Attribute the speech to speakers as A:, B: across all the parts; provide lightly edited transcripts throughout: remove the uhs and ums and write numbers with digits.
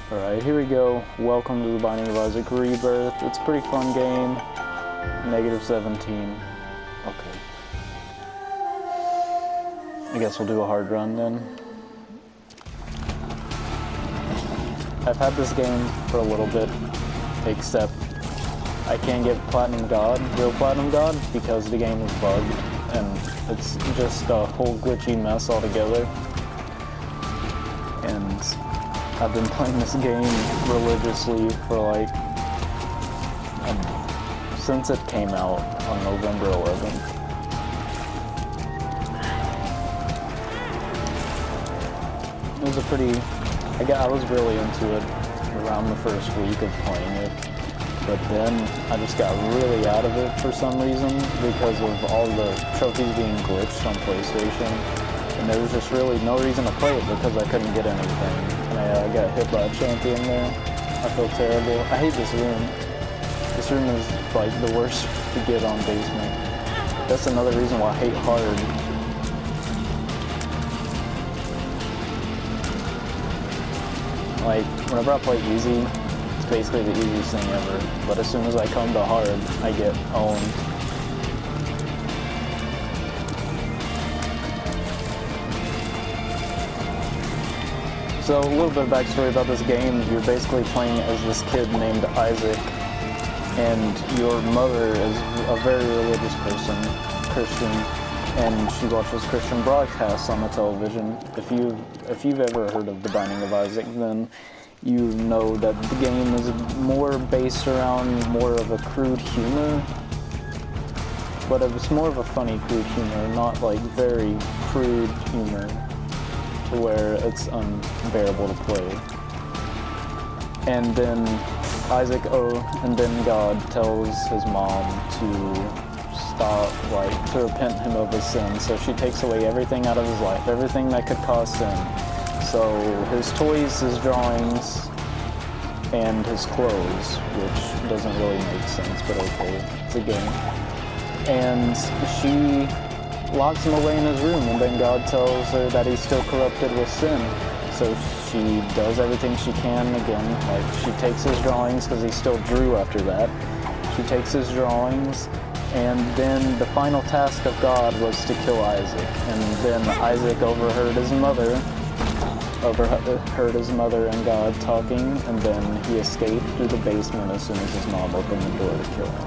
A: Alright, here we go. Welcome to the Binding of Isaac Rebirth. It's a pretty fun game. -17. Okay. I guess we'll do a hard run then. I've had this game for a little bit, except I can't get Platinum God, real Platinum God, because the game is bugged, and it's just a whole glitchy mess altogether. And I've been playing this game religiously for like, since it came out on November 11th. It was a pretty, I was really into it around the first week of playing it, but then I just got really out of it for some reason because of all the trophies being glitched on PlayStation, and there was just really no reason to play it because I couldn't get anything. I got hit by a champion there. I feel terrible. I hate this room. This room is like the worst to get on basement. That's another reason why I hate hard. Like, whenever I play easy, it's basically the easiest thing ever. But as soon as I come to hard, I get owned. So, a little bit of backstory about this game. You're basically playing as this kid named Isaac, and your mother is a very religious person, Christian, and she watches Christian broadcasts on the television. If you've ever heard of The Binding of Isaac, then you know that the game is more based around more of a crude humor, but it's more of a funny crude humor, not like very crude humor to where it's unbearable to play. And then and then God tells his mom to stop, to repent him of his sin. So she takes away everything out of his life, everything that could cause sin. So his toys, his drawings, and his clothes, which doesn't really make sense, but okay, it's a game. And she locks him away in his room, and then God tells her that he's still corrupted with sin. So she does everything she can again. Like, she takes his drawings, because he still drew after that. She takes his drawings, and then the final task of God was to kill Isaac. And then Isaac overheard his mother and God talking, and then he escaped through the basement as soon as his mom opened the door to kill him.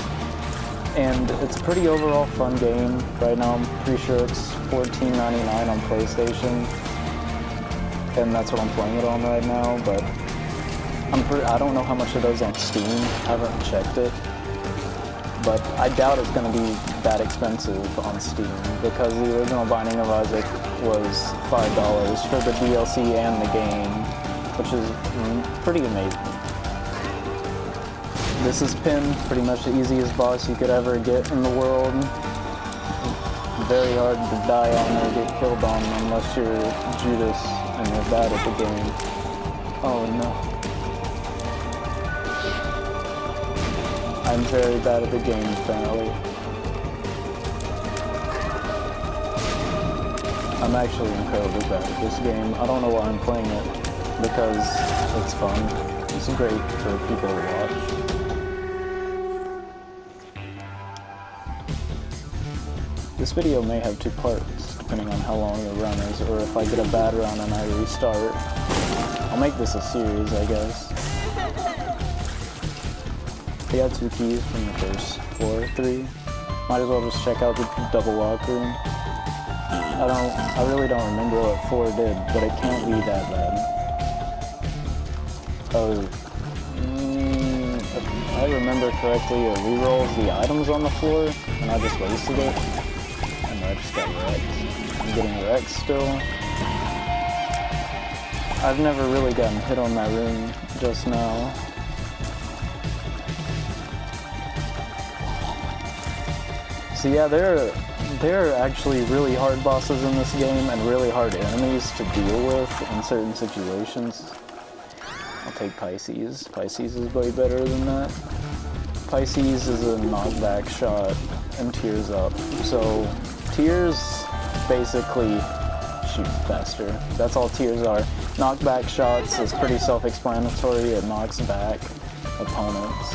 A: And it's a pretty overall fun game. Right now I'm pretty sure it's $14.99 on PlayStation, and that's what I'm playing it on right now, but I don't know how much it is on Steam. I haven't checked it, but I doubt it's going to be that expensive on Steam, because the original Binding of Isaac was $5 for the DLC and the game, which is pretty amazing. This is Pin, pretty much the easiest boss you could ever get in the world. Very hard to die on or get killed on unless you're Judas and you're bad at the game. Oh no. I'm very bad at the game, apparently. I'm actually incredibly bad at this game. I don't know why I'm playing it, because it's fun. It's great for people to watch. This video may have 2 parts, depending on how long the run is, or if I get a bad run and I restart. I'll make this a series, I guess. I got 2 keys from the first floor, 3. Might as well just check out the double lock room. I really don't remember what 4 did, but it can't be that bad. Oh, if I remember correctly, it re-rolls the items on the floor, and I just wasted it. I just got wrecked. I'm getting wrecked still. I've never really gotten hit on that room just now. So yeah, there are actually really hard bosses in this game and really hard enemies to deal with in certain situations. I'll take Pisces. Pisces is way better than that. Pisces is a knockback shot and tears up. So Tears basically shoot faster. That's all tears are. Knockback shots is pretty self-explanatory. It knocks back opponents.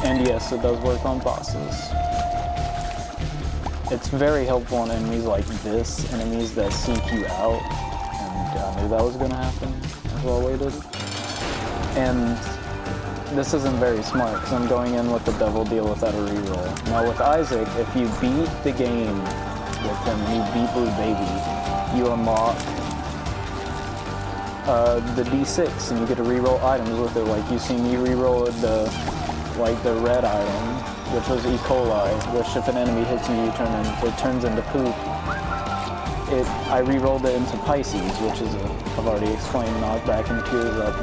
A: And yes, it does work on bosses. It's very helpful on enemies like this, enemies that seek you out. And I knew that was going to happen. As well waited. And this isn't very smart because I'm going in with the devil deal without a reroll. Now with Isaac, if you beat the game with him, you beat Blue Baby, you unlock the D6 and you get to reroll items with it. Like you see me reroll the red item, which was E. coli, which if an enemy hits you, it turns into poop. I re-rolled it into Pisces, which is I've already explained, knockback and tears up.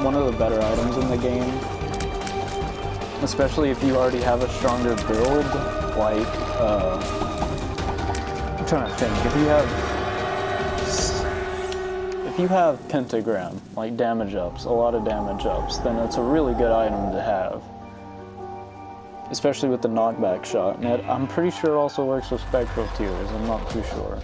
A: One of the better items in the game. Especially if you already have a stronger build, like, I'm trying to think, if you have pentagram, like damage ups, a lot of damage ups, then it's a really good item to have. Especially with the knockback shot. And I'm pretty sure it also works with spectral tears, I'm not too sure.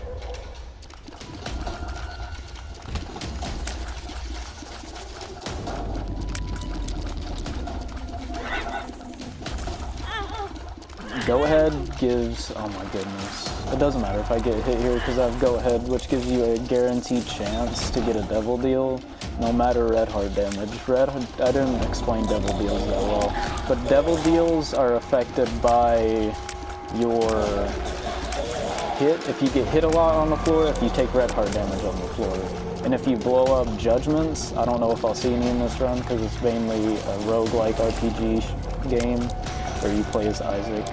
A: Go Ahead gives, oh my goodness, it doesn't matter if I get hit here because I have Go Ahead, which gives you a guaranteed chance to get a devil deal, no matter red heart damage. I didn't explain devil deals that well, but devil deals are affected by your hit. If you get hit a lot on the floor, if you take red heart damage on the floor. And if you blow up judgments, I don't know if I'll see any in this run because it's mainly a roguelike RPG game where you play as Isaac.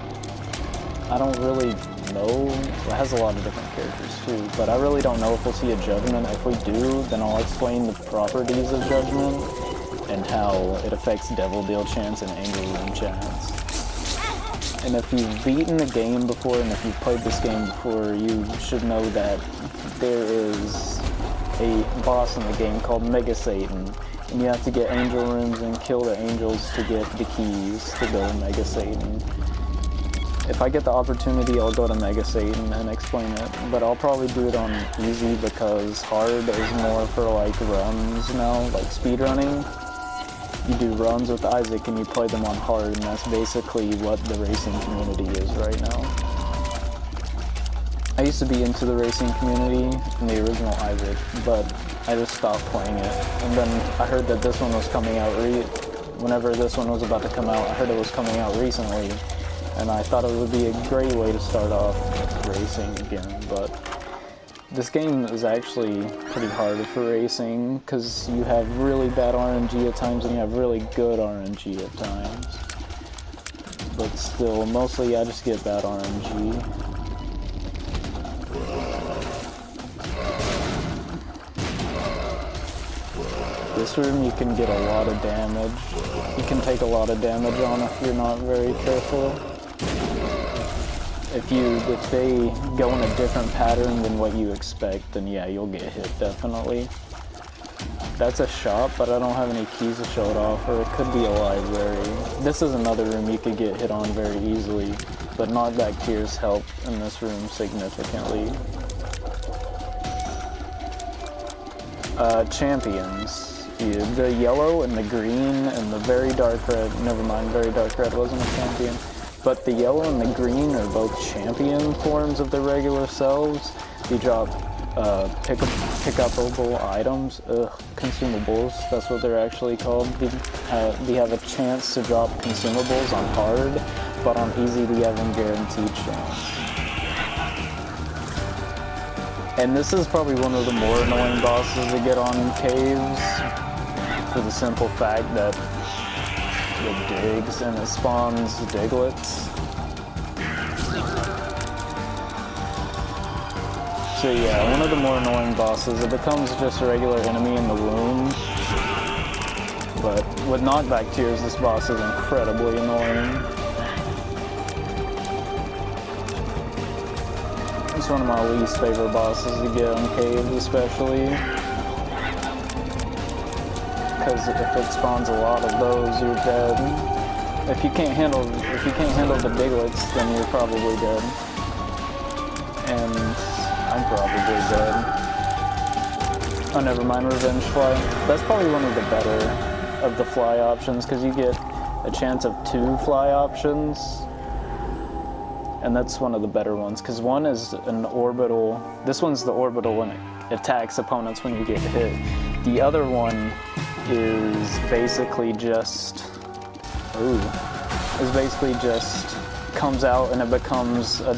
A: I don't really know. It has a lot of different characters too, but I really don't know if we'll see a judgment. If we do, then I'll explain the properties of judgment and how it affects devil deal chance and angel room chance. And if you've beaten the game before and if you've played this game before, you should know that there is a boss in the game called Mega Satan, and you have to get angel rooms and kill the angels to get the keys to go to Mega Satan. If I get the opportunity, I'll go to Mega Satan and explain it, but I'll probably do it on easy because hard is more for like runs now, like speedrunning. You do runs with Isaac and you play them on hard, and that's basically what the racing community is right now. I used to be into the racing community in the original Isaac, but I just stopped playing it. And then I heard that this one was coming out, whenever this one was about to come out, I heard it was coming out recently. And I thought it would be a great way to start off racing again, but this game is actually pretty hard for racing because you have really bad RNG at times and you have really good RNG at times. But still, mostly I just get bad RNG. This room you can get a lot of damage. You can take a lot of damage on if you're not very careful. If they go in a different pattern than what you expect, then yeah, you'll get hit, definitely. That's a shop, but I don't have any keys to show it off, or it could be a library. This is another room you could get hit on very easily, but knockback tears help in this room significantly. Champions. The yellow and the green and the very dark red, never mind, very dark red wasn't a champion. But the yellow and the green are both champion forms of their regular selves. You drop pick-upable items, consumables, that's what they're actually called. You have a chance to drop consumables on hard, but on easy you have a guaranteed chance. And this is probably one of the more annoying bosses to get on caves, for the simple fact that it digs and it spawns diglets. So yeah, one of the more annoying bosses. It becomes just a regular enemy in the womb. But with knockback tears, this boss is incredibly annoying. It's one of my least favorite bosses to get on caves, especially. Because if it spawns a lot of those, you're dead. If you can't handle the diglets, then you're probably dead. and I'm probably dead. Oh, never mind, Revenge Fly. That's probably one of the better of the fly options, because you get a chance of 2 fly options, and that's one of the better ones, because one is an orbital. This one's the orbital when it attacks opponents when you get hit. The other one is basically just comes out and it becomes a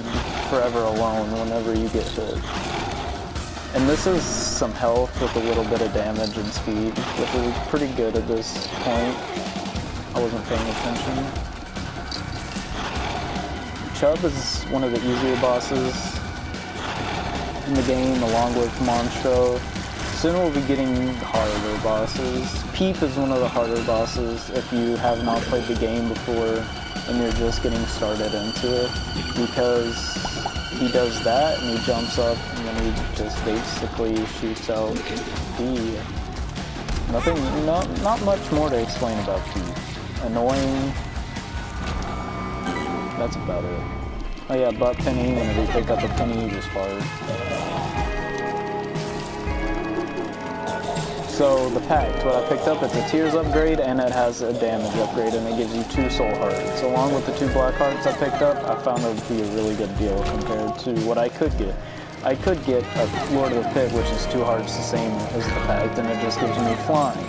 A: forever alone whenever you get hit. And this is some health with a little bit of damage and speed, which is pretty good at this point. I wasn't paying attention. Chub is one of the easier bosses in the game, along with Monstro. Soon we'll be getting harder bosses. Peep is one of the harder bosses if you have not played the game before and you're just getting started into it, because he does that and he jumps up and then he just basically shoots out P. Not much more to explain about P. Annoying. That's about it. Oh yeah, butt penny. Whenever you pick up a penny, you just fart. So the Pact, what I picked up, it's a Tears upgrade and it has a damage upgrade, and it gives you 2 soul hearts. Along with the 2 black hearts I picked up, I found it to be a really good deal compared to what I could get. I could get a Lord of the Pit, which is 2 hearts the same as the Pact, and it just gives me flying,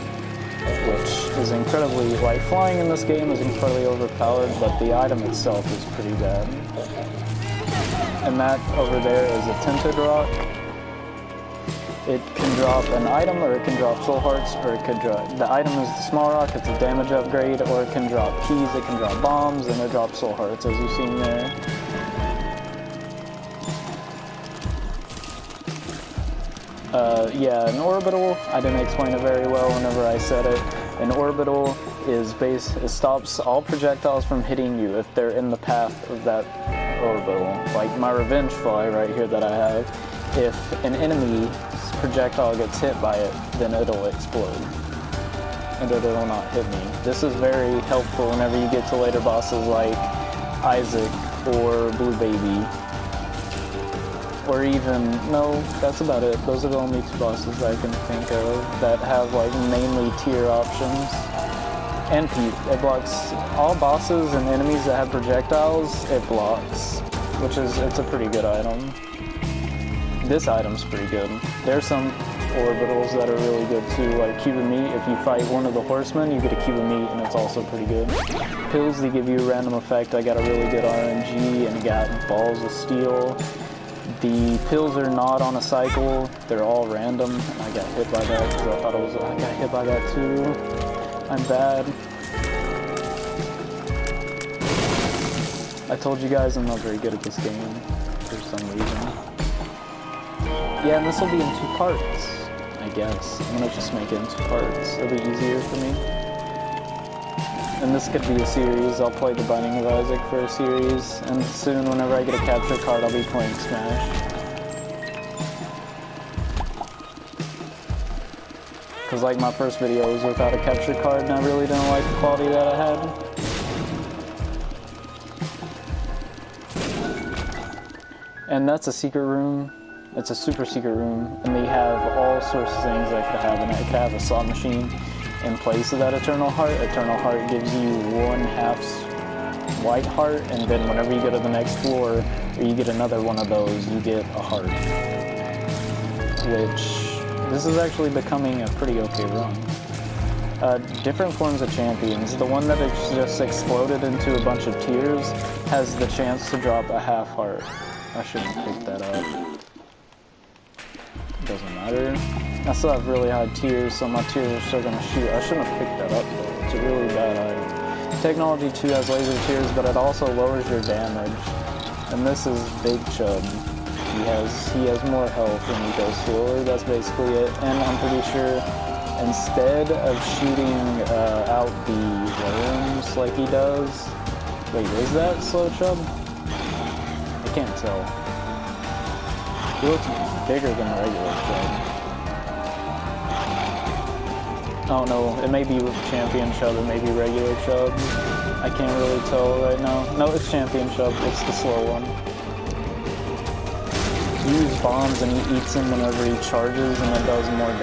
A: which is incredibly, like, flying in this game is incredibly overpowered, but the item itself is pretty bad. And that over there is a Tinted Rock. It can drop an item, or it can drop soul hearts, or it could drop... The item is the small rock, it's a damage upgrade, or it can drop keys, it can drop bombs, and it drops soul hearts, as you've seen there. Yeah, an orbital, I didn't explain it very well whenever I said it. An orbital is it stops all projectiles from hitting you if they're in the path of that orbital. Like my Revenge Fly right here that I have, if an enemy projectile gets hit by it, then it'll explode and it'll not hit me. This is very helpful whenever you get to later bosses like Isaac or Blue Baby, or even, no, that's about it. Those are the only 2 bosses I can think of that have like mainly tier options. And Pete, it blocks all bosses and enemies that have projectiles, it blocks, which is, it's a pretty good item. This item's pretty good. There's some orbitals that are really good too, like Cube of Meat. If you fight one of the horsemen, you get a Cube of Meat, and it's also pretty good. Pills, they give you a random effect. I got a really good RNG, and got Balls of Steel. The pills are not on a cycle, they're all random, and I got hit by that because I thought I got hit by that too. I'm bad. I told you guys I'm not very good at this game for some reason. Yeah, and this will be in 2 parts, I guess. I'm gonna just make it in 2 parts. It'll be easier for me. And this could be a series. I'll play The Binding of Isaac for a series, and soon, whenever I get a capture card, I'll be playing Smash. Because like my first video was without a capture card, and I really didn't like the quality that I had. And that's a secret room. It's a super secret room, and they have all sorts of things that could have in it. It could have a slot machine in place of that Eternal Heart. Eternal Heart gives you 1/2 white heart, and then whenever you go to the next floor, or you get another one of those, you get a heart. Which, this is actually becoming a pretty okay run. Different forms of champions. The one that just exploded into a bunch of tears has the chance to drop a 1/2 heart. I shouldn't pick that up. Doesn't matter. I still have really high tiers, so my tiers are still gonna shoot. I shouldn't have picked that up though. It's a really bad item. Technology 2 has laser tiers, but it also lowers your damage. And this is Big Chub. He has more health and he goes slower. That's basically it. And I'm pretty sure instead of shooting out the worms like he does. Wait, is that Slow Chub? I can't tell. He looks bigger than regular Chub. Oh no, it may be Champion Chub, it may be regular Chub. I can't really tell right now. No, it's Champion Chub, it's the slow one. You use bombs and he eats them whenever he charges, and it does more damage.